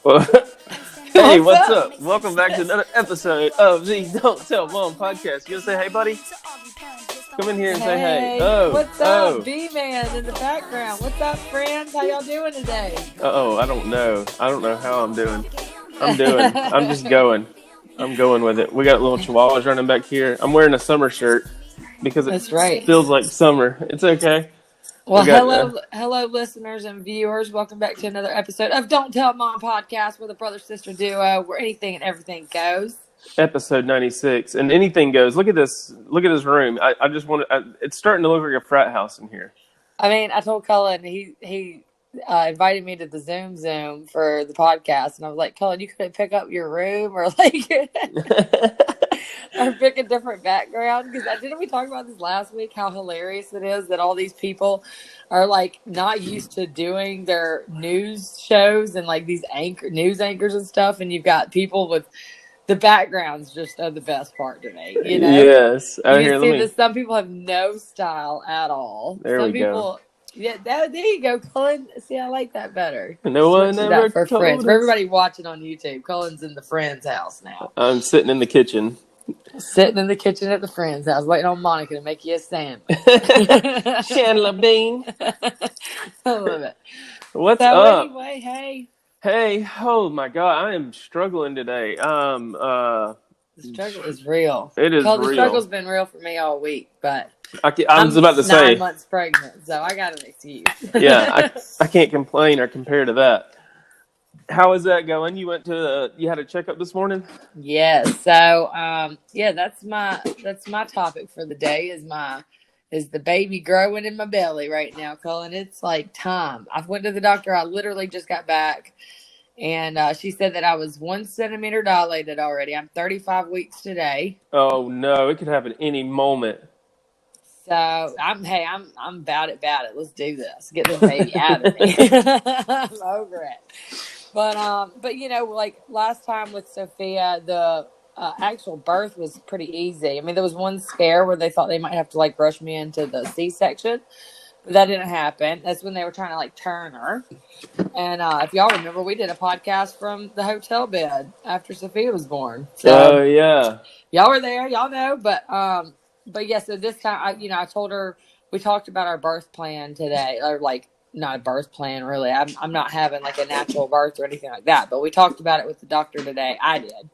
Well, hey, what's up? up? Welcome back to another episode of the Don't Tell Mom podcast. You gonna say hey, buddy? Come in here and say hey. Hey, Oh, what's up, oh. B-Man in the background? What's up, friends? How y'all doing today? Oh, I don't know. I don't know how I'm doing. I'm just going. I'm going with it. We got little chihuahuas running back here. I'm wearing a summer shirt because it That's right. feels like summer. It's okay. We Well, got hello, listeners and viewers. Welcome back to another episode of Don't Tell Mom podcast, where the brother-sister duo, where anything and everything goes. episode 96, and anything goes. Look at this. Look at this room. I just want to. It's starting to look like a frat house in here. I mean, I told Cullen he invited me to the Zoom for the podcast, and I was like, Cullen, you couldn't pick up your room or or pick a different background, because didn't we talk about this last week, how hilarious it is that all these people are like not used to doing their news shows and like these news anchors and stuff, and you've got people with the backgrounds just are the best part to me, Yes. Oh, you here, can let see me. that some people have no style at all. There Some we go. people, yeah, there you go, Cullen. See, I like that better. No one Switch it ever up for friends. told For us. everybody watching on YouTube, Cullen's in the friend's house now. I'm sitting in the kitchen. Sitting in the kitchen at the friend's house, waiting on Monica to make you a sandwich. Chandler Bean. I love it. What's So up? anyway, hey, Hey, oh my God, I am struggling today. the struggle is real. It is Well, the struggle's real. been real for me all week, but I was I'm about to 9 say, months pregnant, so I got an excuse. yeah, I can't complain or compare to that. How is that going? You went to you had a checkup this morning? Yes. So, yeah, that's my topic for the day. Is the baby growing in my belly right now, Cullen? It's like time. I went to the doctor. I literally just got back, and she said that I was 1 centimeter dilated already. I'm 35 weeks today. Oh no, it could happen any moment. So I'm about it. Let's do this. Get this baby out of me. I'm over it. But like last time with Sophia, the actual birth was pretty easy. I mean, there was one scare where they thought they might have to like rush me into the C-section, but that didn't happen. That's when they were trying to like turn her. And if y'all remember, we did a podcast from the hotel bed after Sophia was born. Oh So yeah. y'all were there, y'all know. But yeah. So this time, I told her, we talked about our birth plan today, or like not a birth plan really. I'm not having like a natural birth or anything like that. But we talked about it with the doctor today. I did.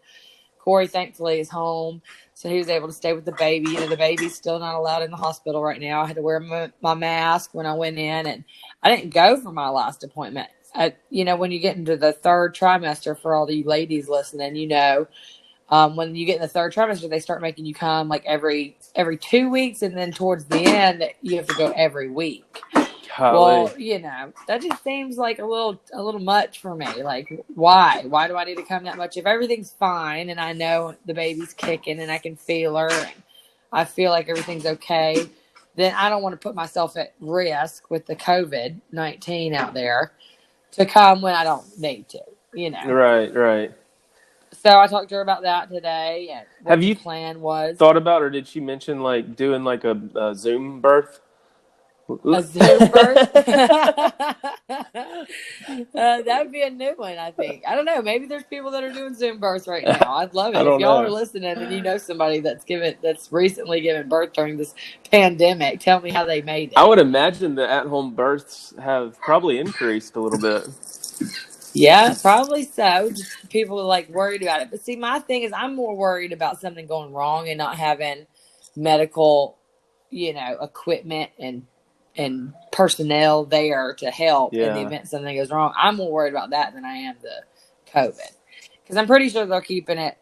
Corey, thankfully, is home, so he was able to stay with the baby. The baby's still not allowed in the hospital right now. I had to wear my mask when I went in, and I didn't go for my last appointment. When you get into the third trimester, for all the ladies listening, when you get in the third trimester, they start making you come like every 2 weeks, and then towards the end, you have to go every week. Golly. Well, that just seems like a little much for me. Like, why? Why do I need to come that much? If everything's fine and I know the baby's kicking and I can feel her and I feel like everything's okay, then I don't want to put myself at risk with the COVID-19 out there to come when I don't need to, Right. So I talked to her about that today and what Have the you plan was. thought about, or did she mention like doing like a Zoom birth? A Zoom birth? That'd be a new one, I think. I don't know. Maybe there's people that are doing Zoom births right now. I'd love I it. If don't y'all are know. listening and you know somebody that's recently given birth during this pandemic, tell me how they made I it. would imagine the at-home births have probably increased a little bit. Yeah, probably so. Just people are like worried about it. But see, my thing is I'm more worried about something going wrong and not having medical, equipment and personnel there to help in the Yeah. event something goes wrong. I'm more worried about that than I am the COVID, because I'm pretty sure they're keeping it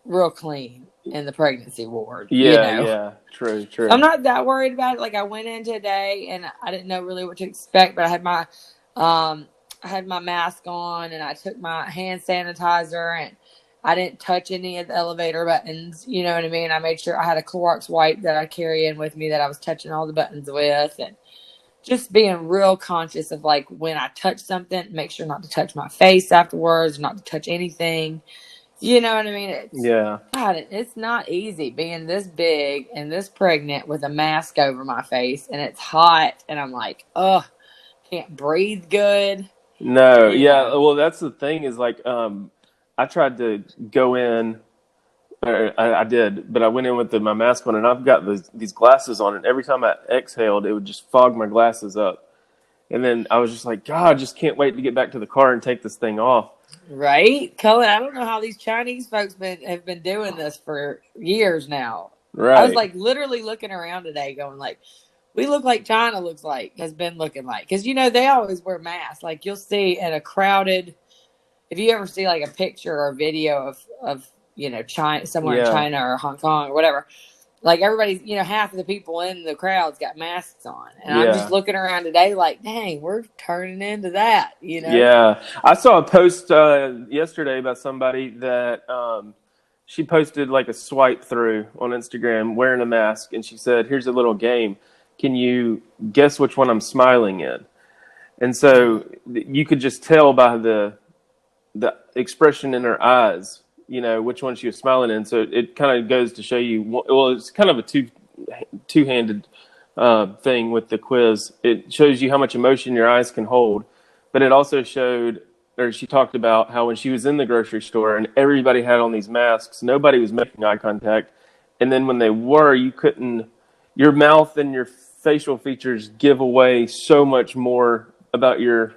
real clean in the pregnancy ward. Yeah. True. I'm not that worried about it. Like, I went in today and I didn't know really what to expect, but I had my mask on and I took my hand sanitizer and I didn't touch any of the elevator buttons. You know what I mean? I made sure I had a Clorox wipe that I carry in with me that I was touching all the buttons with, and just being real conscious of like when I touch something, make sure not to touch my face afterwards, not to touch anything. You know what I mean? It's not easy being this big and this pregnant with a mask over my face, and it's hot, and I'm like, can't breathe good. No, You yeah. know. Well, that's the thing is like, I tried to go in, or I did, but I went in with my mask on, and I've got these glasses on, and every time I exhaled, it would just fog my glasses up. And then I was just like, God, I just can't wait to get back to the car and take this thing off. Right, Cullen. I don't know how these Chinese folks have been doing this for years now. I was Right. like literally looking around today, going like, "We look like China looks like has been looking like." Because they always wear masks. Like you'll see in a crowded. If you ever see like a picture or a video of China somewhere in Yeah. China or Hong Kong or whatever, like everybody's half of the people in the crowd's got masks on, and I'm just Yeah. looking around today like, dang, we're turning into that. Yeah. I saw a post yesterday about somebody that she posted like a swipe through on Instagram wearing a mask, and she said, "Here's a little game. Can you guess which one I'm smiling in?" And so you could just tell by the expression in her eyes, which one she was smiling in. So it kind of goes to show you. Well, it's kind of a two-handed thing with the quiz. It shows you how much emotion your eyes can hold, but it also showed, or she talked about how when she was in the grocery store and everybody had on these masks, nobody was making eye contact, and then when they were, you couldn't. Your mouth and your facial features give away so much more about your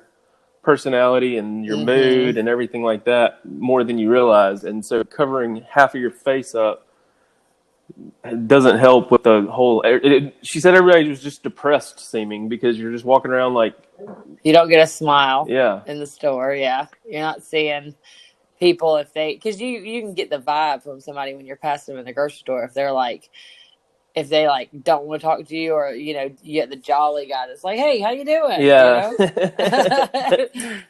personality and your Mm-hmm. mood and everything like that more than you realize. And so covering half of your face up doesn't help with the whole. She said everybody was just depressed seeming because you're just walking around like, You don't get a smile yeah, in the store. Yeah, you're not seeing people because you can get the vibe from somebody when you're passing them in the grocery store if they like don't want to talk to you, or you get the jolly guy that's like, hey, how you doing, yeah.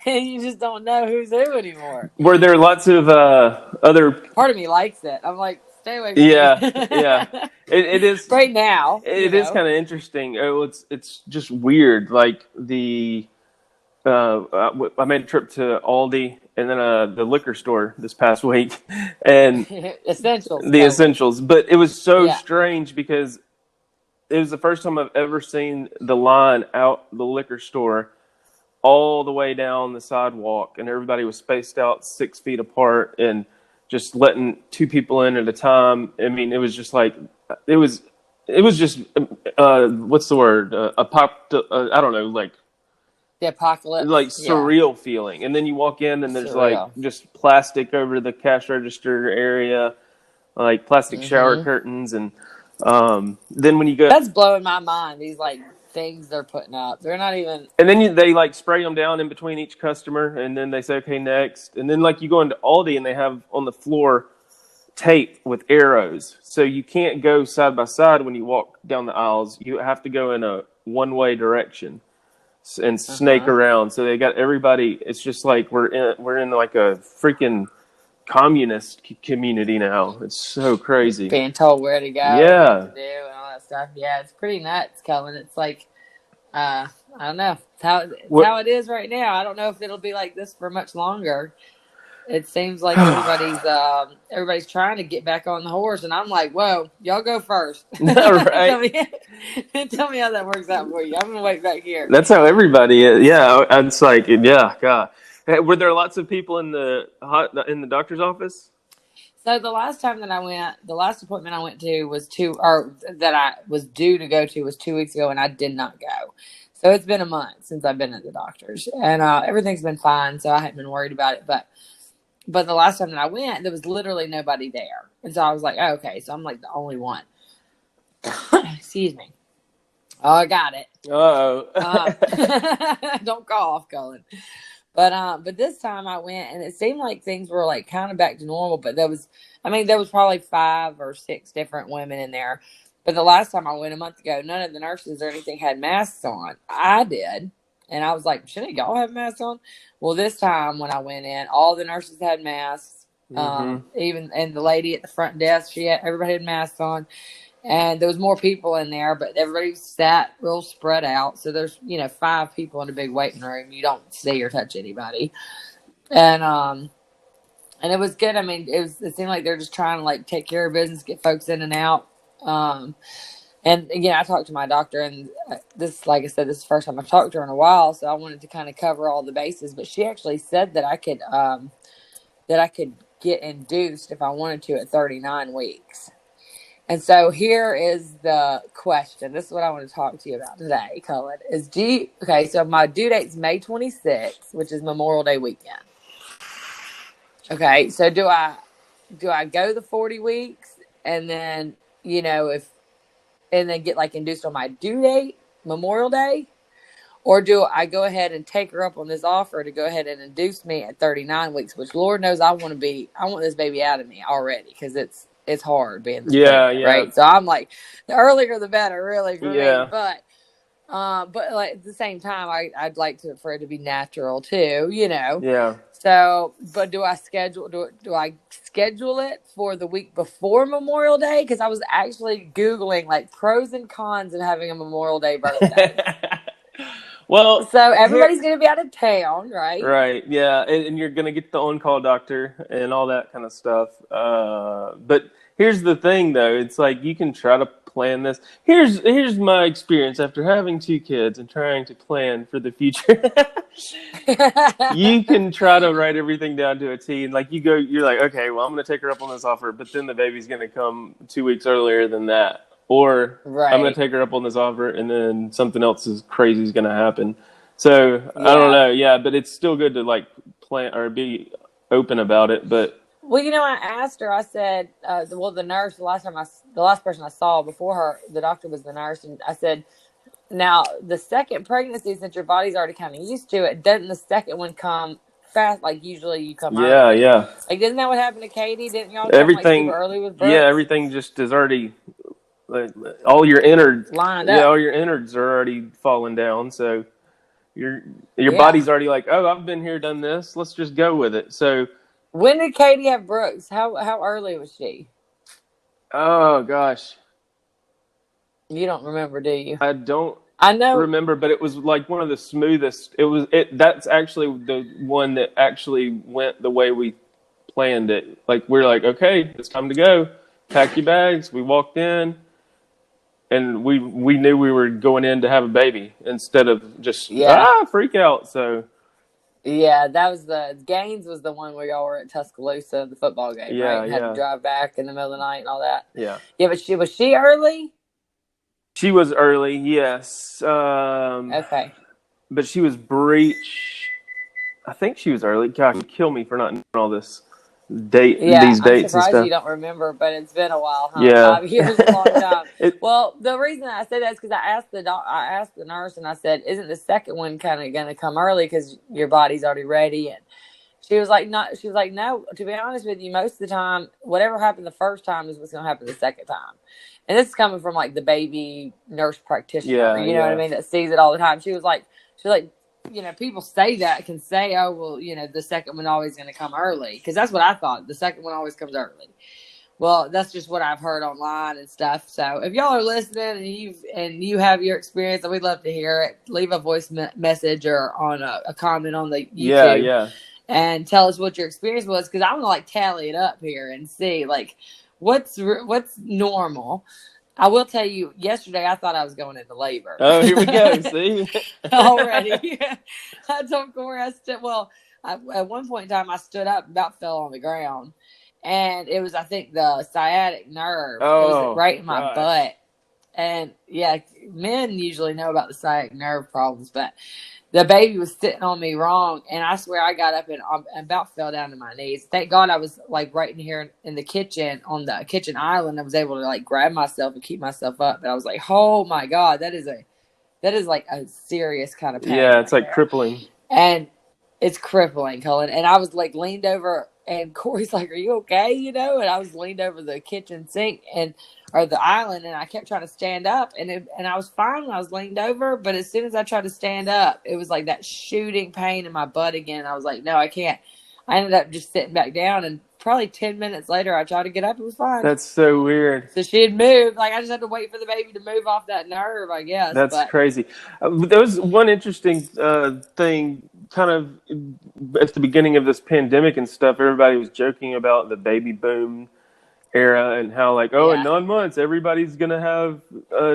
and you just don't know who's who anymore. Were there lots of other? Part of me likes it. I'm like, stay away from me. Yeah, yeah. It is. Right now, It is kind of interesting. It's just weird. Like I made a trip to Aldi and then the liquor store this past week, and essentials, the Cullen. essentials. But it was so Yeah. strange because it was the first time I've ever seen the line out the liquor store all the way down the sidewalk, and everybody was spaced out 6 feet apart and just letting two people in at a time. I mean, it was just like it was. It was just what's the word? I don't know, The like apocalypse. Yeah. surreal feeling. And then you walk in and there's like Surreal. just plastic over the cash register area, like plastic shower Mm-hmm. curtains, and then when you go, That's blowing my mind. These like things they're putting up. They're not even. and then they like spray them down in between each customer, and then they say okay next, and then like you go into Aldi and they have on the floor tape with arrows, so you can't go side by side when you walk down the aisles. You have to go in a one-way direction and Uh snake huh. around. So they got everybody. It's just like we're in like a freaking communist community now. It's so crazy. Being told where to go and what to Yeah. do and all that stuff. Yeah, it's pretty nuts, Cullen. It's like, I don't know. It's how What? it is right now. I don't know if it'll be like this for much longer. It seems like everybody's trying to get back on the horse, and I'm like, whoa, y'all go first. Right. tell me, tell me how that works out for you. I'm gonna wait back here. That's how everybody is. Yeah. It's like yeah. God. Hey, were there lots of people in the doctor's office? So the last time that I went, the last appointment I went to was or that I was due to go to was 2 weeks ago, and I did not go. So it's been a month since I've been at the doctor's, and everything's been fine. So I haven't been worried about it. But the last time that I went, there was literally nobody there, and so I was like, oh, okay, so I'm like the only one. Excuse me. Oh, I got it. Oh. Don't cough, Cullen. But this time I went, and it seemed like things were like kind of back to normal. But there was probably 5 or 6 different women in there. But the last time I went a month ago, none of the nurses or anything had masks on. I did, and I was like, shouldn't y'all have masks on? Well, this time when I went in, all the nurses had masks. Hmm. Even and the lady at the front desk, everybody had masks on. And there was more people in there, but everybody sat real spread out. So there's 5 people in a big waiting room. You don't see or touch anybody, and it was good. I mean, it seemed like they're just trying to like take care of business, get folks in and out. And again, I talked to my doctor, and this, like I said, this is the first time I've talked to her in a while, so I wanted to kind of cover all the bases. But she actually said that I could get induced if I wanted to at 39 weeks. And so here is the question. This is what I want to talk to you about today, Cullen. Okay, so my due date's May 26th, which is Memorial Day weekend. Okay, so do I go the 40 weeks and then, and then get like induced on my due date, Memorial Day? Or do I go ahead and take her up on this offer to go ahead and induce me at 39 weeks, which Lord knows I want this baby out of me already, because it's hard being this pregnant, right? So I'm like, the earlier the better, really, for me. But like at the same time, I'd like for it to be natural too, Yeah. So, but do I schedule it for the week before Memorial Day? Because I was actually Googling like pros and cons of having a Memorial Day birthday. Well, so everybody's going to be out of town, right? Right. Yeah, and you're gonna get the on-call doctor and all that kind of stuff. But here's the thing, though. It's like you can try to plan this. Here's my experience after having 2 kids and trying to plan for the future. You can try to write everything down to a T, and like you're like, okay, well, I'm gonna take her up on this offer, but then the baby's gonna come 2 weeks earlier than that. Or I'm going to take her up on this offer, and then something else crazy is going to happen. So I don't know. Yeah, but it's still good to like plan or be open about it. But well, I asked her. I said, the nurse, the last person I saw before her, the doctor was the nurse, and I said, now the second pregnancy, since your body's already kind of used to it, doesn't the second one come fast? Like usually you come early. Yeah. Like, isn't that what happened to Katie? Didn't y'all come like super early with Brooks? Yeah, everything just is already. All your innards lined up. Yeah, all your innards are already falling down. So your body's already like, oh, I've been here, done this. Let's just go with it. So when did Katie have Brooks? How early was she? Oh gosh, you don't remember, do you? I don't. I know. Remember, but it was like one of the smoothest. That's actually the one that actually went the way we planned it. Like we're like, okay, it's time to go. Pack your bags. We walked in. And we knew we were going in to have a baby instead of just freak out. So yeah, that was Gaines was the one where y'all were at Tuscaloosa, the football game, right? And had to drive back in the middle of the night and all that. Yeah. But was she early? She was early, yes. Okay. But she was breech. I think she was early. God, you'd kill me for not knowing all this. These dates I'm surprised and stuff. You don't remember, but it's been a while, huh? Yeah. 5 years is a long time. Well, the reason I say that is because I asked the nurse, and I said, "Isn't the second one kind of going to come early because your body's already ready?" And she was like, "No." She was like, "No. To be honest with you, most of the time, whatever happened the first time is what's going to happen the second time." And this is coming from like the baby nurse practitioner, you know what I mean, that sees it all the time. She was like. People say that can say, oh, well, the second one always going to come early. Because that's what I thought. The second one always comes early. Well, that's just what I've heard online and stuff. So if y'all are listening and you have your experience, we'd love to hear it. Leave a voice message or on a comment on the YouTube. Yeah. And tell us what your experience was. Because I want to tally it up here and see what's normal. I will tell you, yesterday I thought I was going into labor. Oh, here we go. See? Already. I told Corey, at one point in time, I stood up and about fell on the ground. And it was, I think, the sciatic nerve. Oh, it was right in my butt. And, men usually know about the sciatic nerve problems, but the baby was sitting on me wrong, and I swear I got up and about fell down to my knees. Thank God I was right in here in the kitchen on the kitchen island. I was able to grab myself and keep myself up. But I was like, oh my God, that is like a serious kind of pain. Yeah, it's like crippling. And it's crippling, Cullen. And I was leaned over, and Corey's like, "Are you okay?" And I was leaned over the kitchen sink or the island, and I kept trying to stand up, and I was fine when I was leaned over, but as soon as I tried to stand up, it was like that shooting pain in my butt again. I was like, no, I can't. I ended up just sitting back down, and probably 10 minutes later, I tried to get up. It was fine. That's so weird. So she had moved. I just had to wait for the baby to move off that nerve, I guess. That's crazy. There was one interesting thing kind of at the beginning of this pandemic and stuff. Everybody was joking about the baby boom era, and how like, oh, in Yeah. 9 months everybody's gonna have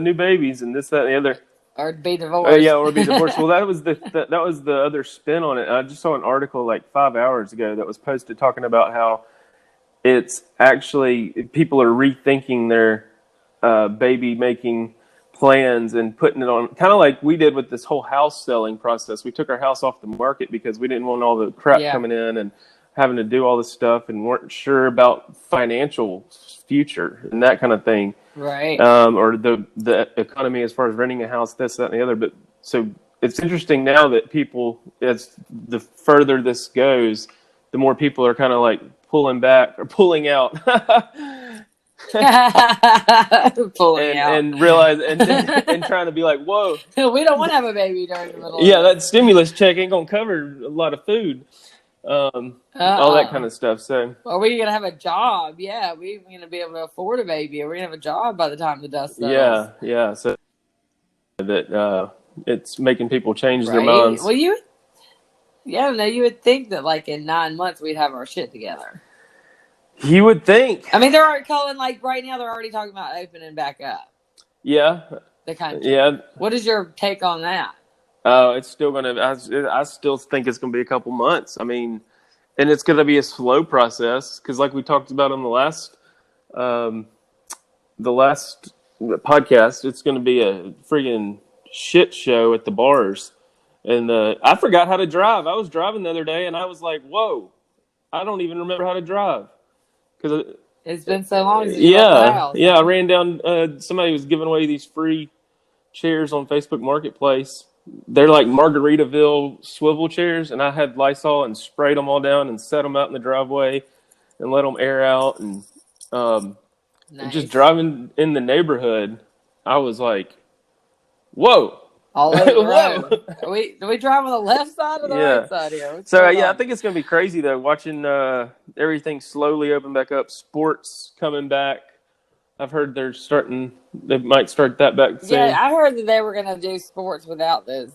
new babies and this, that, and the other. Or be divorced. Yeah, or be divorced. Well, that was that was the other spin on it. I just saw an article like 5 hours ago that was posted talking about how it's actually people are rethinking their baby making plans and putting it on, kind of like we did with this whole house selling process. We took our house off the market because we didn't want all the crap Yeah. coming in and having to do all this stuff and weren't sure about financial future and that kind of thing. Right. Or the economy as far as renting a house, this, that, and the other. But so it's interesting now that people, as the further this goes, the more people are kind of like pulling back or pulling out. Pulling out. And realize and trying to be like, whoa, we don't want to have a baby during the middle. yeah, of that stimulus check ain't gonna cover a lot of food, all that kind of stuff. So, are we gonna have a job? Yeah, we're gonna be able to afford a baby. Are we gonna have a job by the time the dust settles? yeah. So that it's making people change their minds. Well, you would think that like in 9 months we'd have our shit together. You would think. I mean, they're already calling, like right now they're already talking about opening back up Yeah. the country. Yeah. What is your take on that? It's still gonna. I still think it's gonna be a couple months. I mean, and it's gonna be a slow process because, like we talked about on the last podcast, it's gonna be a friggin' shit show at the bars. And I forgot how to drive. I was driving the other day, and I was like, "Whoa, I don't even remember how to drive." Because it's been so long since you left the house. Yeah, I ran down. Somebody was giving away these free chairs on Facebook Marketplace. They're like Margaritaville swivel chairs, and I had Lysol and sprayed them all down and set them out in the driveway and let them air out. And Nice. just driving in the neighborhood, I was like, "Whoa." All over the road. Do we drive on the left side or the right side here? So I think it's going to be crazy though, watching everything slowly open back up. Sports coming back. I've heard they might start that back soon. Yeah, I heard that they were going to do sports without the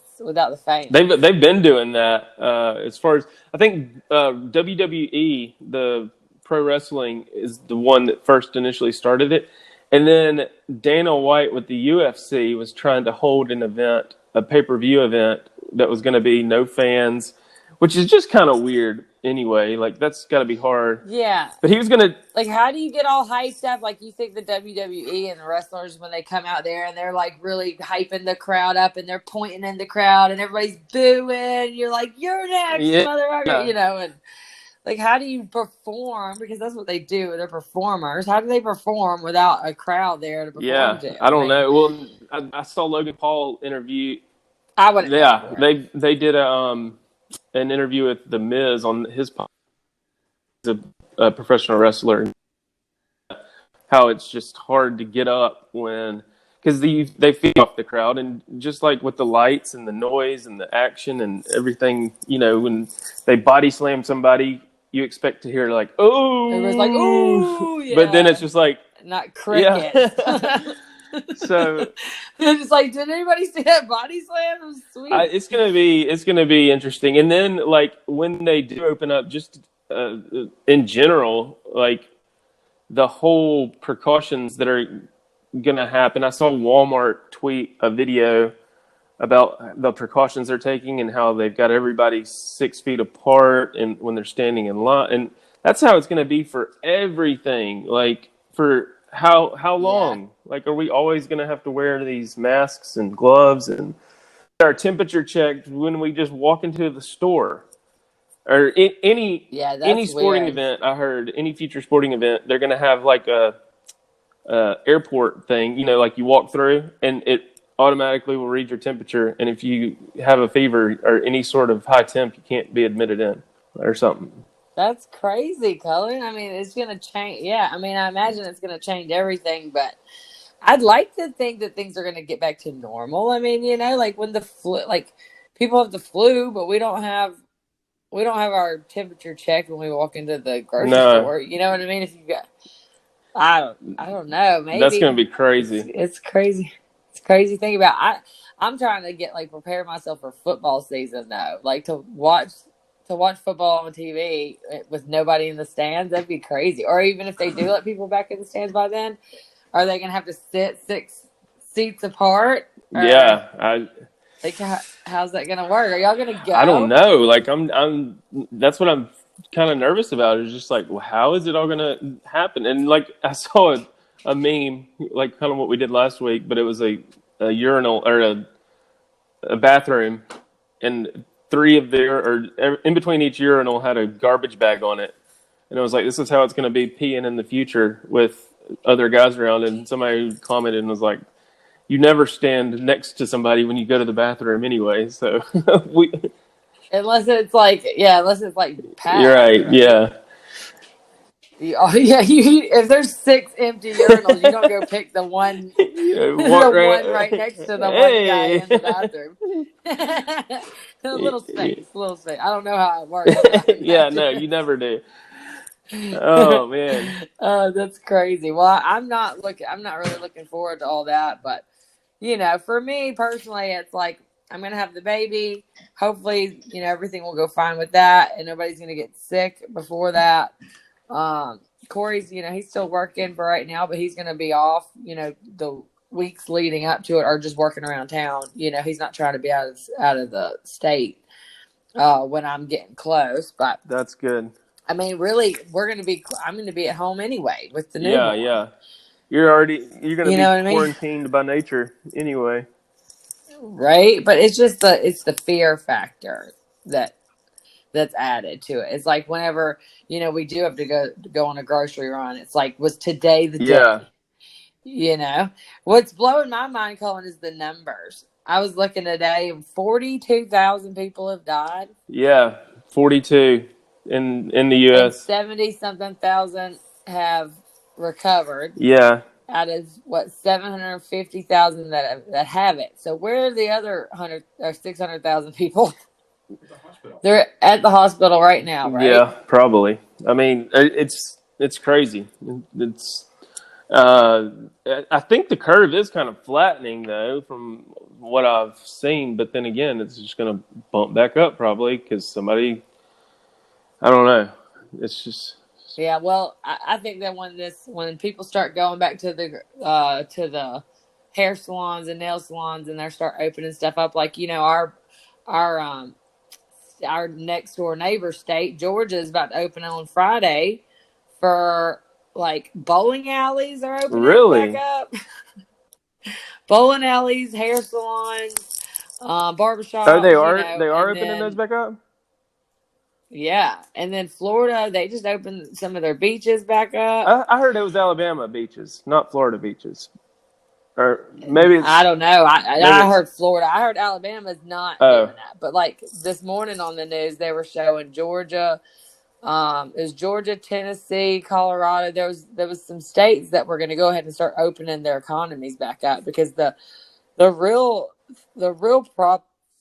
fans. They've been doing that. As far as I think, WWE, the pro wrestling, is the one that first initially started it. And then Dana White with the UFC was trying to hold an event, a pay-per-view event that was going to be no fans, which is just kind of weird anyway. Like, that's got to be hard. Yeah. But he was going to... Like, how do you get all hyped up? Like, you think the WWE and the wrestlers, when they come out there and they're, like, really hyping the crowd up and they're pointing in the crowd and everybody's booing. You're like, you're next, motherfucker. Yeah. You know, and... Like, how do you perform? Because that's what they do. They're performers. How do they perform without a crowd there to perform to? I don't know. Well, I saw Logan Paul interview. I would. Yeah, they did an interview with The Miz on his podcast. He's a professional wrestler. How it's just hard to get up because they feed off the crowd, and just like with the lights and the noise and the action and everything, you know, when they body slam somebody, you expect to hear like, oh, it was like, oh, yeah. But then it's just like, not cricket. Yeah. So it's like, did anybody see that body slam? It was sweet. It's gonna be interesting. And then like when they do open up, just in general, like the whole precautions that are gonna happen. I saw Walmart tweet a video about the precautions they're taking and how they've got everybody 6 feet apart and when they're standing in line, and that's how it's going to be for everything. Like, for how long? Yeah. Like, are we always going to have to wear these masks and gloves and our temperature checked when we just walk into the store or any sporting event? I heard any future sporting event, they're going to have like a airport thing, you know, like you walk through and it automatically will read your temperature, and if you have a fever or any sort of high temp, you can't be admitted in or something. That's crazy, Cullen. I mean, it's going to change. Yeah, I mean, I imagine it's going to change everything, but I'd like to think that things are going to get back to normal. I mean, you know, like when the flu, like people have the flu, but we don't have our temperature checked when we walk into the grocery store. You know what I mean? If you got, I don't know. Maybe that's going to be crazy. It's crazy. It's crazy thing about. I'm trying to get prepare myself for football season though, like to to watch football on TV with nobody in the stands. That'd be crazy. Or even if they do let people back in the stands by then, are they gonna have to sit 6 seats apart? Or, Yeah, like how's that gonna work? Are y'all gonna I don't go? know. Like I'm that's what I'm kind of nervous about. Is just like, well, how is it all gonna happen? And like I saw a meme, like kind of what we did last week, but it was a urinal or a bathroom, and three of their or in between each urinal had a garbage bag on it, and it was like, this is how it's going to be peeing in the future with other guys around. And somebody commented and was like, you never stand next to somebody when you go to the bathroom anyway. So we, Unless it's like you're packed, right, right? yeah. If there's 6 empty urinals, you don't go pick the one, the one right next to the one guy Hey. in the bathroom. A little space. I don't know how it works, but I Yeah, no, imagine. you never do. Oh man. That's crazy. Well, I'm not really looking forward to all that, but for me personally, it's like I'm gonna have the baby. Hopefully, everything will go fine with that, and nobody's gonna get sick before that. Corey's, he's still working for right now, but he's gonna be off. The weeks leading up to it are just working around town. He's not trying to be out of the state when I'm getting close. But That's good. I mean, really, I'm gonna be at home anyway with the Yeah, newborn. yeah. You're gonna You be know what I mean? quarantined by nature anyway. Right? But it's just the fear factor that's added to it. It's like whenever, we do have to go on a grocery run, it's like, was today the Yeah. day? What's blowing my mind, Cullen, is the numbers. I was looking today and 42,000 people have died. Yeah. 42 in the And US. 70 something thousand have recovered. Yeah. Out of 750,000 that have it. So where are the other 100 or 600,000 people? They're at the hospital right now, right? Yeah, probably. I mean, it's crazy. It's I think the curve is kind of flattening though from what I've seen, but then again, it's just going to bump back up probably because somebody, I don't know. It's just Yeah, well, I think that when people start going back to the hair salons and nail salons and they start opening stuff up, like our our next door neighbor state, Georgia, is about to open on Friday for like bowling alleys are opening back really. up. Bowling alleys, hair salons, Oh, barbershops, they are and opening those then back up? yeah, and then Florida, they just opened some of their beaches back up. I heard it was Alabama beaches, not Florida beaches. Or maybe I it's don't know. maybe I it's heard Florida. I heard Alabama's not doing that. But like this morning on the news, they were showing Georgia. It was Georgia, Tennessee, Colorado. There was some states that were going to go ahead and start opening their economies back up because the real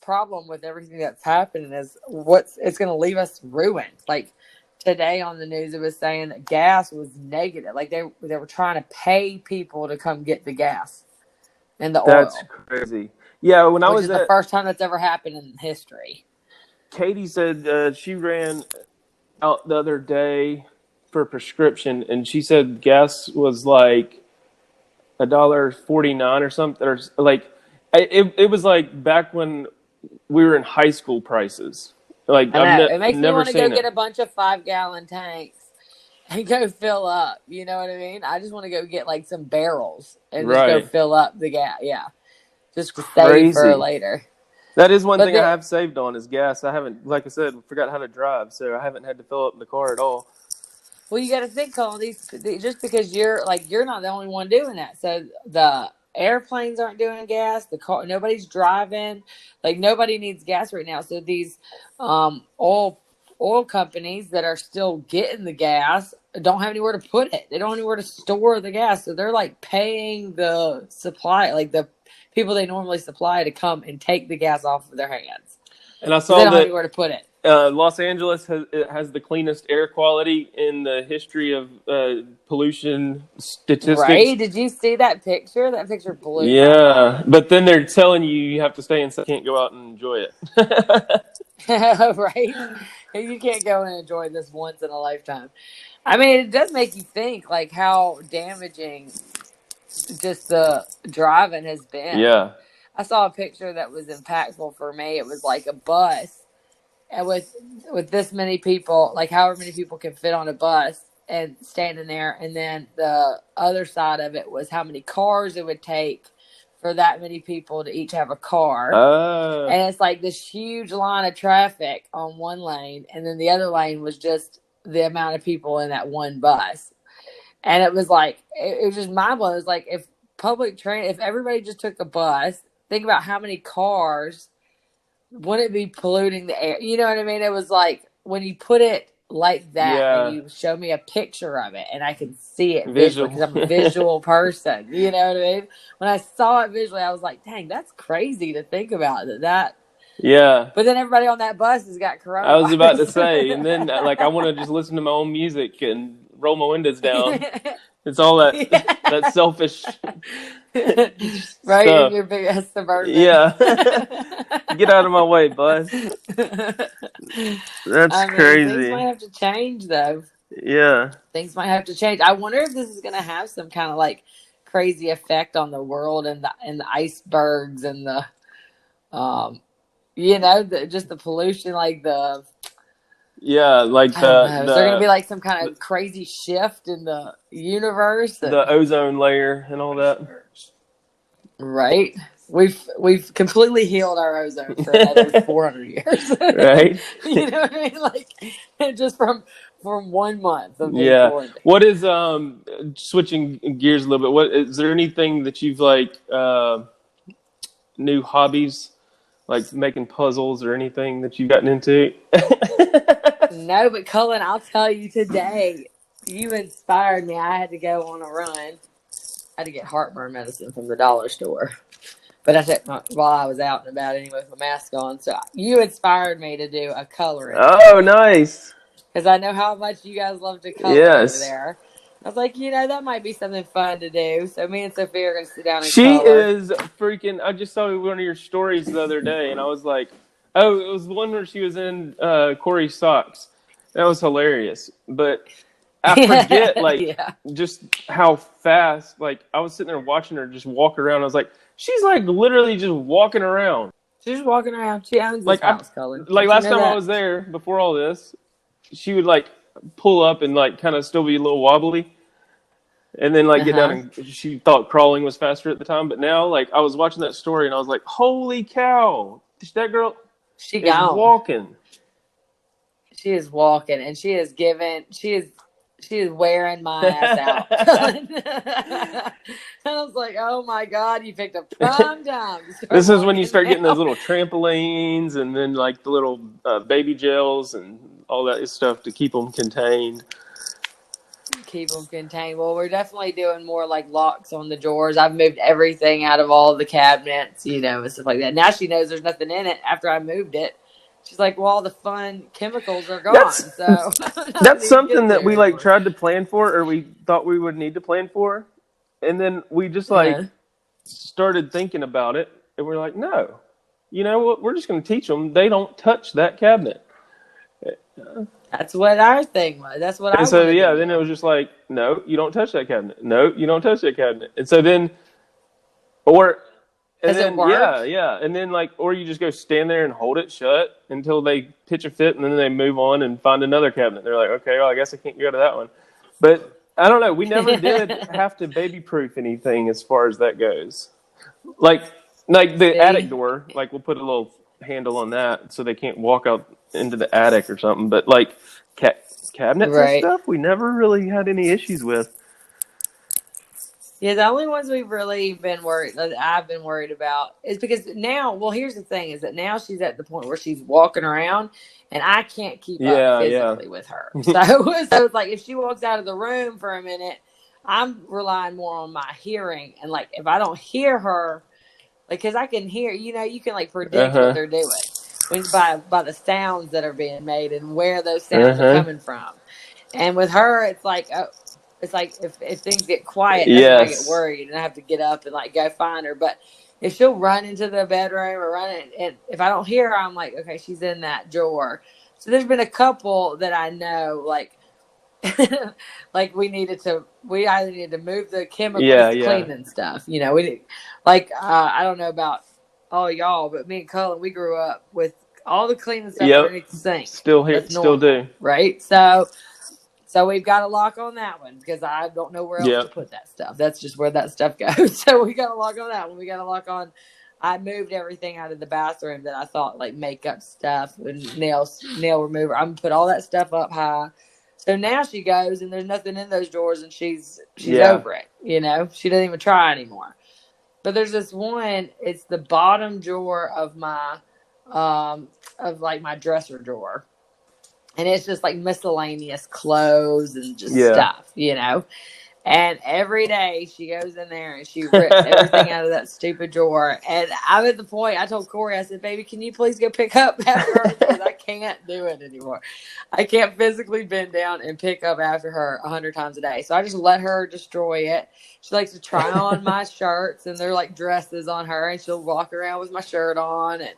problem with everything that's happening is it's going to leave us ruined. Like today on the news, it was saying that gas was negative. Like they were trying to pay people to come get the gas and the That's oil, crazy. Yeah, when I which was is the at first time that's ever happened in history. Katie said she ran out the other day for a prescription, and she said gas was like $1.49 or something, or like it was like back when we were in high school prices. Like I know. It makes me never want to go seen get it. a bunch of 5-gallon tanks and go fill up. You know what I mean? I just want to go get like some barrels and just go Right. fill up the gas. Yeah. Just to save Crazy. for later. That is one But thing I have saved on is gas. I haven't, like I said, forgot how to drive, so I haven't had to fill up the car at all. well, you got to think, Colin, just because you're not the only one doing that. So the airplanes aren't doing gas. The car, nobody's driving. Like nobody needs gas right now. So these oil companies that are still getting the gas don't have anywhere to put it. They don't have anywhere to store the gas. So they're like paying the supply, like the people they normally supply to come and take the gas off of their hands. And I They saw don't have that anywhere to put it. Los Angeles has the cleanest air quality in the history of pollution statistics. Right? Did you see that picture? That picture blew my Yeah, mind. but then they're telling you have to stay inside, can't go out and enjoy it. Right? You can't go and enjoy this once in a lifetime. I mean, it does make you think like how damaging just the driving has been. Yeah. I saw a picture that was impactful for me. It was like a bus and with this many people, like however many people can fit on a bus and standing there, and then the other side of it was how many cars it would take for that many people to each have a car. And it's like this huge line of traffic on one lane, and then the other lane was just the amount of people in that one bus. And it was like, it was just mind blowing. It was like, if if everybody just took a bus, think about how many cars wouldn't it be polluting the air. You know what I mean? It was like, when you put it like that and you show me a picture of it and I can see it visually because I'm a visual person. You know what I mean? When I saw it visually, I was like, dang, that's crazy to think about that. Yeah. But then everybody on that bus has got coronavirus. I was about to say, and then like I want to just listen to my own music and roll my windows down. It's all that selfish right stuff. in your big ass Suburban. Yeah. Get out of my way, bud. That's crazy. Things might have to change though. Yeah. Things might have to change. I wonder if this is going to have some kind of like crazy effect on the world and the icebergs and the just the pollution, like the like is there going to be like some kind of crazy shift in the universe? The ozone layer and all that. Right. We've completely healed our ozone for another 400 years. Right. You know what I mean? Like just from 1 month of quarantined. What is switching gears a little bit? What is there anything that you've like new hobbies, like making puzzles or anything that you've gotten into? No, but Cullen, I'll tell you today, you inspired me. I had to go on a run. I had to get heartburn medicine from the dollar store. But I took while I was out and about anyway with my mask on. So you inspired me to do a coloring. Oh, nice. Because I know how much you guys love to color over there. I was like, that might be something fun to do. So me and Sophia are going to sit down and color. She is freaking... I just saw one of your stories the other day, and I was like, oh, it was the one where she was in Corey's socks. That was hilarious. But I forget, just how fast... Like, I was sitting there watching her just walk around. I was like, she's, like, literally just walking around. She's just walking around. She owns this house, Cullen. Like, last time I was there, before all this, she would, like, pull up and, like, kind of still be a little wobbly. And then, like, get down and she thought crawling was faster at the time. But now, like, I was watching that story and I was like, holy cow. That girl is walking. She is walking and she is wearing my ass out. I was like, oh my God, you picked a prime time. This is when you start getting those little trampolines and then like the little baby gels and all that stuff to keep them contained. Well, we're definitely doing more like locks on the drawers. I've moved everything out of all the cabinets, and stuff like that. Now she knows there's nothing in it after I moved it. She's like, well, all the fun chemicals are gone. That's something that we like tried to plan for, or we thought we would need to plan for. And then we just started thinking about it, and we're like, no, you know what? We're just going to teach them. They don't touch that cabinet. That's what our thing was. That's what I was. So then it was just like, no, you don't touch that cabinet. No, you don't touch that cabinet. And so then, Does it work? Yeah. And then or you just go stand there and hold it shut until they pitch a fit, and then they move on and find another cabinet. They're like, okay, well, I guess I can't go to that one. But I don't know. We never did have to baby-proof anything as far as that goes. Like the attic door, like we'll put a little handle on that so they can't walk out into the attic or something. But like cabinets and stuff, we never really had any issues with. Yeah, the only ones we've really been worried, that I've been worried about, is because now, well, here's the thing, is that now she's at the point where she's walking around, and I can't keep up physically with her. So it's like, if she walks out of the room for a minute, I'm relying more on my hearing. And, like, if I don't hear her, like, because I can hear, you can, like, predict what they're doing by the sounds that are being made and where those sounds are coming from. And with her, it's like, it's like if things get quiet, that's when I get worried and I have to get up and like go find her. But if she'll run into the bedroom or and if I don't hear her, I'm like, okay, she's in that drawer. So there's been a couple that I know, like, like we either needed to move the chemicals to Yeah. cleaning stuff. You know, we did, like, I don't know about all y'all, but me and Cullen, we grew up with all the cleaning stuff Yep. underneath the sink. Still here. That's Still normal, do. right? So we've got a lock on that one because I don't know where else to Yep. put that stuff. That's just where that stuff goes. So we got a lock on that one. We got a lock on. I moved everything out of the bathroom that I thought like makeup stuff and nail remover. I'm gonna put all that stuff up high. So now she goes and there's nothing in those drawers and she's Yeah. over it. You know, she doesn't even try anymore. But there's this one. It's the bottom drawer of my my dresser drawer. And it's just like miscellaneous clothes and just stuff, you know. And every day she goes in there and she rips everything out of that stupid drawer. And I'm at the point, I told Corey, I said, baby, can you please go pick up after her? Because I can't do it anymore. I can't physically bend down and pick up after her 100 times a day. So I just let her destroy it. She likes to try on my shirts and they're like dresses on her. And she'll walk around with my shirt on. And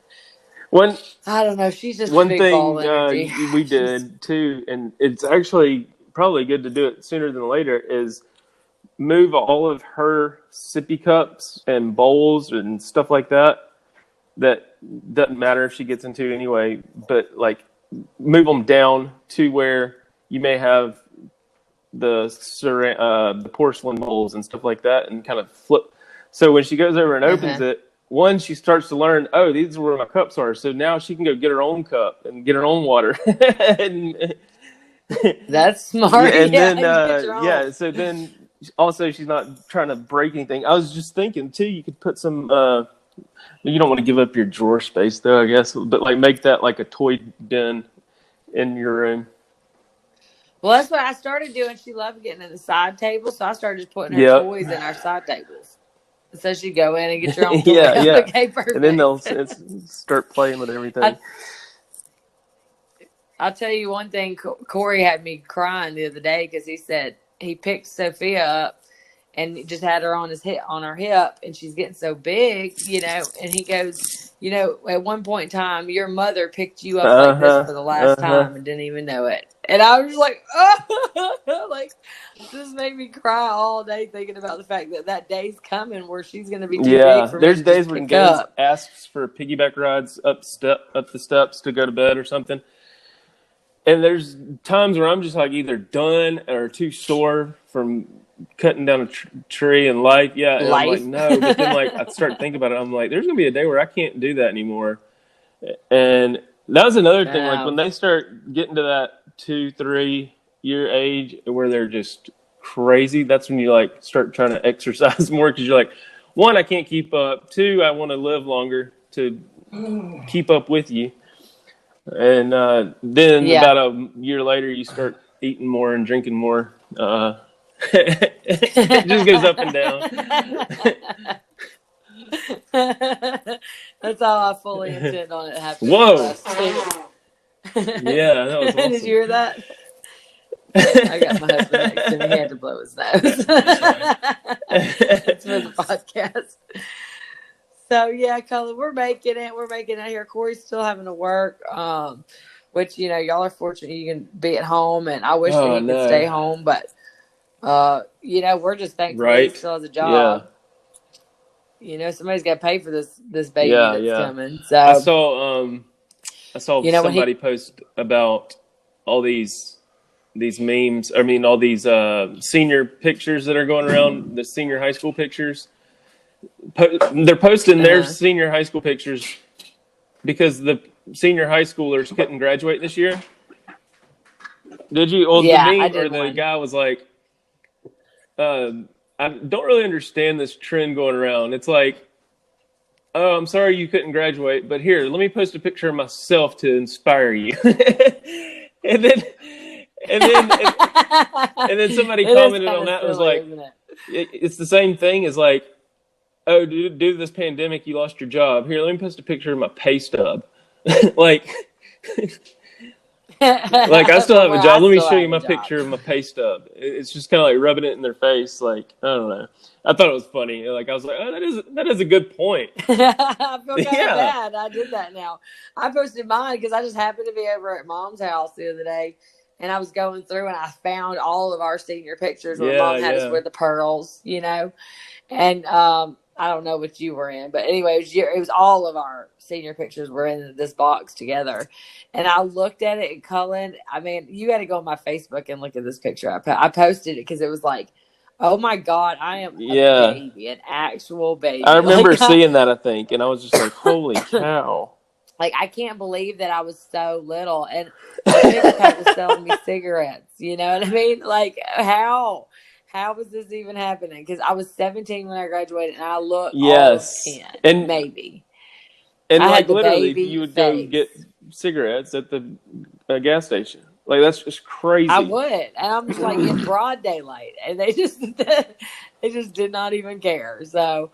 I don't know. She's just one big thing ball energy. we did too, and it's actually probably good to do it sooner than later, is move all of her sippy cups and bowls and stuff like that doesn't matter if she gets into anyway, but like move them down to where you may have the porcelain bowls and stuff like that, and kind of flip. So when she goes over and opens it, one, she starts to learn, oh, these are where my cups are. So now she can go get her own cup and get her own water. And, that's smart. And then, so then also she's not trying to break anything. I was just thinking, too, you could put some, you don't want to give up your drawer space, though, I guess, but like make that like a toy den in your room. Well, that's what I started doing. She loved getting in the side table, so I started just putting her toys in our side tables. So she'd go in and get your own toy. Okay, perfect. And then they'll start playing with everything. I'll tell you one thing. Corey had me crying the other day because he said he picked Sophia up and just had her on her hip, and she's getting so big, you know. And he goes, you know, at one point in time, your mother picked you up like this for the last time and didn't even know it. And I was like, oh, like this made me cry all day thinking about the fact that day's coming where she's going to be too big for me. There's days when Gaines asks for piggyback rides up the steps to go to bed or something. And there's times where I'm just like either done or too sore from cutting down a tree and life. Yeah, and I'm like, no. But then like I start thinking about it, I'm like, there's gonna be a day where I can't do that anymore. And that was another thing. Like when they start getting to that 2-3 year age where they're just crazy, that's when you like start trying to exercise more because you're like, one, I can't keep up. Two, I want to live longer to keep up with you. And then about a year later, you start eating more and drinking more. It just goes up and down. That's how I fully intend on it happening. Whoa! Yeah, that was awesome. Did you hear that? I got my husband next to me. He had to blow his nose. It's for the podcast. So yeah, Cullen, we're making it. We're making it here. Corey's still having to work, which you know, y'all are fortunate you can be at home, and I wish that he could stay home. But you know, we're just thankful he still has a job. Yeah. You know, somebody's got to pay for this baby that's coming. So I saw somebody post about all these memes. I mean, all these senior pictures that are going around, the senior high school pictures. They're posting their senior high school pictures because the senior high schoolers couldn't graduate this year. Did you? Well, the meme or the guy was like, I don't really understand this trend going around. It's like, oh, I'm sorry you couldn't graduate, but here, let me post a picture of myself to inspire you. and then somebody commented on that and was like, it's the same thing as like, oh, due to this pandemic, you lost your job. Here, let me post a picture of my pay stub. Like, Like, I still have a Well, job. I Let me still show you have a my job. picture of my pay stub. It's just kind of like rubbing it in their face. Like, I don't know. I thought it was funny. Like, I was like, oh, that is a good point. I feel kind of Yeah. bad. I did that now. I posted mine because I just happened to be over at Mom's house the other day, and I was going through and I found all of our senior pictures where Yeah, Mom had us yeah. with the pearls, and I don't know what you were in, but anyway, it was all of our senior pictures were in this box together, and I looked at it, and Cullen, I mean, you got to go on my Facebook and look at this picture. I posted it because it was like, oh my God, I am a Yeah. baby, an actual I baby. remember seeing that, I think, and I was just like, holy cow. Like, I can't believe that I was so little, and my six pack was selling me cigarettes. You know what I mean? Like, how was this even happening? Because I was 17 when I graduated, and I look all of Yes. 10, And maybe. and I had like the literally, baby you would go face. get cigarettes at the gas station. Like, that's just I crazy. would, and I'm just like in broad daylight, and they just did not even care. So,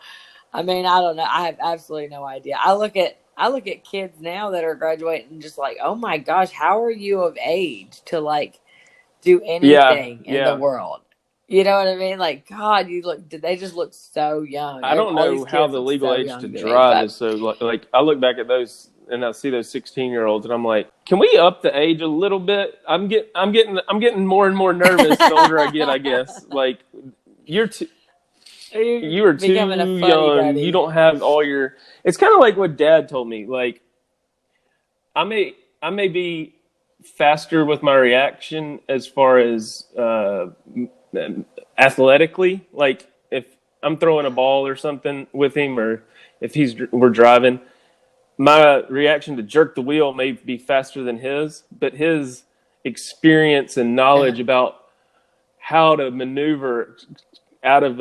I mean, I don't know. I have absolutely no idea. I look at kids now that are graduating, just like, oh my gosh, how are you of age to like do Yeah, anything in the yeah. world? You know what I mean? Like, God, they just look so young. I don't All these know how kids the look legal so age to young to me, drive but is so like I look back at those and I see those 16-year-olds and I'm like, can we up the age a little bit? I'm getting more and more nervous the older I get, I guess. Like, you're too you're you are becoming a too funny young. You duddy. don't have all your. It's kind of like what Dad told me. Like, I may be faster with my reaction as far as athletically. Like, if I'm throwing a ball or something with him, or if we're driving, my reaction to jerk the wheel may be faster than his, but his experience and knowledge about how to maneuver out of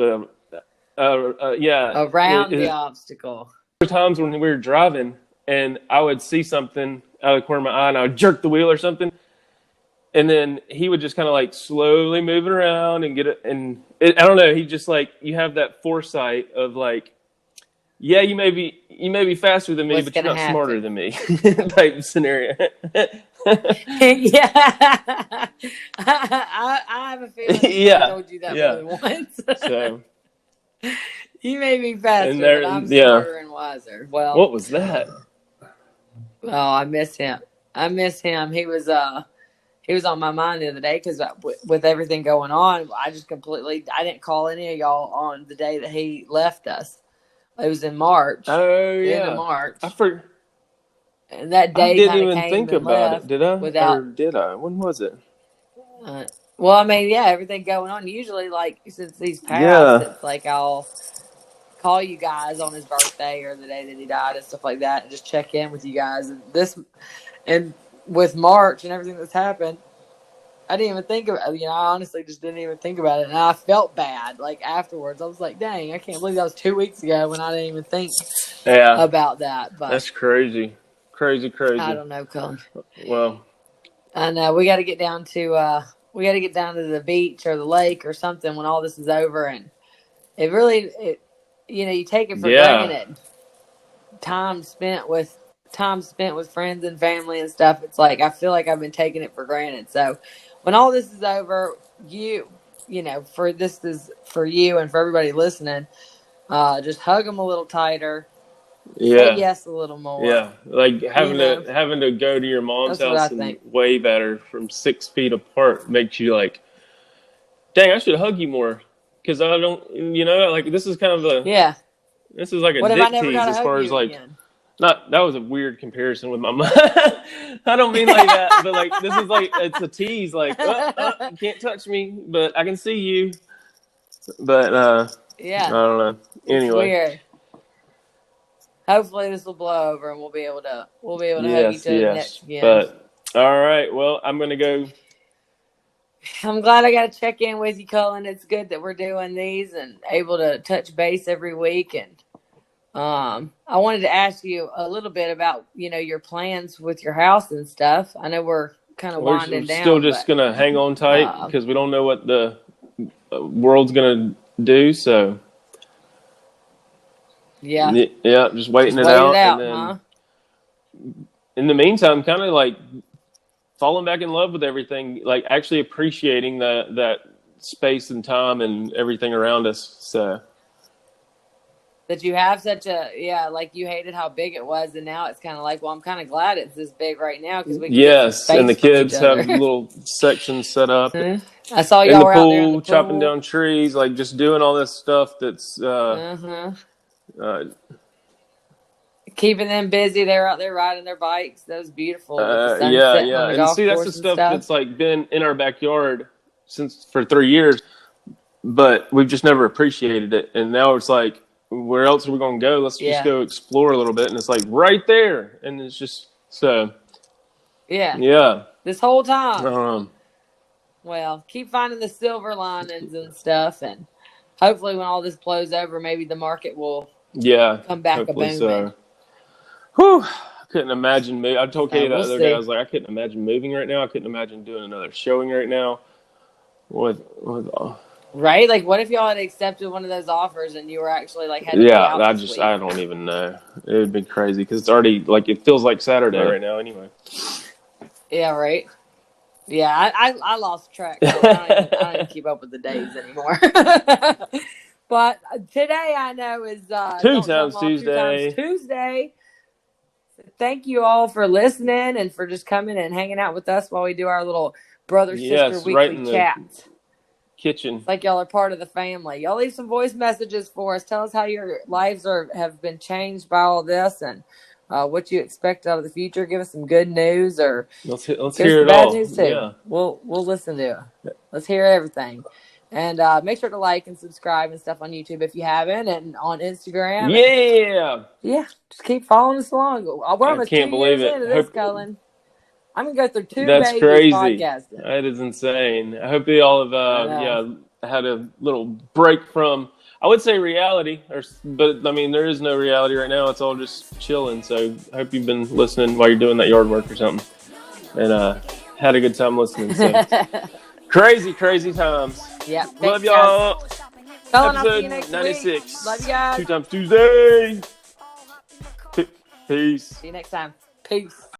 Around the obstacle. times when we were driving and I would see something out of the corner of my eye and I would jerk the wheel or something, and then he would just kind of like slowly move it around and get it. And I don't know. He just like, you have that foresight of like, yeah, you may be faster than me, What's but you're gonna not smarter happen? than me type scenario. Yeah, I have a feeling he's probably Yeah, told you that more yeah. than once. So, You may be and faster, but there, I'm yeah. smarter and wiser. Well, What was that? oh, I miss him. I miss him. He was on my mind the other day because with everything going on, I didn't call any of y'all on the day that he left us. It was in March, Oh the end of yeah, I March, for and that I day didn't kind of even came think and about it. left Did I? Or without. did I? When was it? Well, I mean, yeah, everything going on. Usually, like since he's passed, Yeah. it's like I'll call you guys on his birthday or the day that he died and stuff like that, and just check in with you guys. And with March and everything that's happened, I didn't even think about it. I honestly just didn't even think about it. And I felt bad. Like afterwards, I was like, dang, I can't believe that was 2 weeks ago when I didn't even think Yeah. about that. But That's crazy. Crazy, I crazy. don't know, Cullen. Well, I know we got to get down to the beach or the lake or something when all this is over. And you take it for yeah. granted. Time spent with friends and family and stuff. It's like I feel like I've been taking it for granted. So when all this is over, for this is for you and for everybody listening, just hug them a little tighter, say Yeah. yes a little more. Yeah. Like You having to go to your mom's that's what I house and think. way better from 6 feet apart makes you like, dang, I should hug you more. Because I don't, like, Yeah. this is like a What if I dick never got tease to as hug far as you like, again? not, that was a weird comparison with my mom. I don't mean like that, but like, this is like, it's a tease, like, you can't touch me, but I can see you. But, I Yeah, don't know. it's Anyway. weird. Hopefully this will blow over and we'll be able to hug each Yes, other yes. next again. But all right, well, I'm gonna go. I'm glad I got to check in with you, Cullen. It's good that we're doing these and able to touch base every week. And I wanted to ask you a little bit about your plans with your house and stuff. I know we're kind of We're winding still down, just but gonna hang on tight uh, because we don't know what the world's gonna do. So yeah, yeah, just waiting just it wait it out, and out, then huh? in the meantime, kind of like falling back in love with everything, like actually appreciating that space and time and everything around us. So that you have such a like you hated how big it was, and now it's kind of like, well, I'm kind of glad it's this big right now because we can get some yes, and the space from each kids have other. little sections set up I saw in y'all the were out there in the pool, chopping down trees, like just doing all this stuff that's keeping them busy. They're out there riding their bikes. That was beautiful with the sun setting on the and golf see, that's the course and stuff stuff. that's like been in our backyard for 3 years, but we've just never appreciated it. And now it's like, where else are we going to go? Let's just go explore a little bit. And it's like right there. And it's just so. Yeah. This whole time. Well, keep finding the silver linings and stuff. And hopefully when all this blows over, maybe the market will come back a booming. So. Whew. I couldn't imagine moving. I told Katie that other day. I was like, I couldn't imagine moving right now. I couldn't imagine doing another showing right now. Right? Like, what if y'all had accepted one of those offers and you were actually like had to be out this week? I don't even know. It would be crazy because it's already like it feels like Saturday right now anyway. Yeah, right. Yeah, I lost track. So I don't even keep up with the days anymore. But today I know is two times Tuesday. So thank you all for listening and for just coming and hanging out with us while we do our little brother-sister weekly chat. Kitchen. It's like y'all are part of the family. Y'all leave some voice messages for us. Tell us how your lives have been changed by all this and what you expect out of the future. Give us some good news or let's hear it bad all. News too. Yeah. We'll listen to it. Let's hear everything. And make sure to like and subscribe and stuff on YouTube if you haven't, and on Instagram. Yeah. Just keep following us along. We're almost 2 years into this, Cullen. I'm going to go through 2 That's babies crazy. podcasting. That is insane. I hope they all have had a little break from, I would say reality, but I mean, there is no reality right now. It's all just chilling. So I hope you've been listening while you're doing that yard work or something and had a good time listening. So crazy times. Yeah. Love y'all. Cullen, I'll see you Episode next 96. week. Love you guys. 2 times Tuesday. Peace. See you next time. Peace.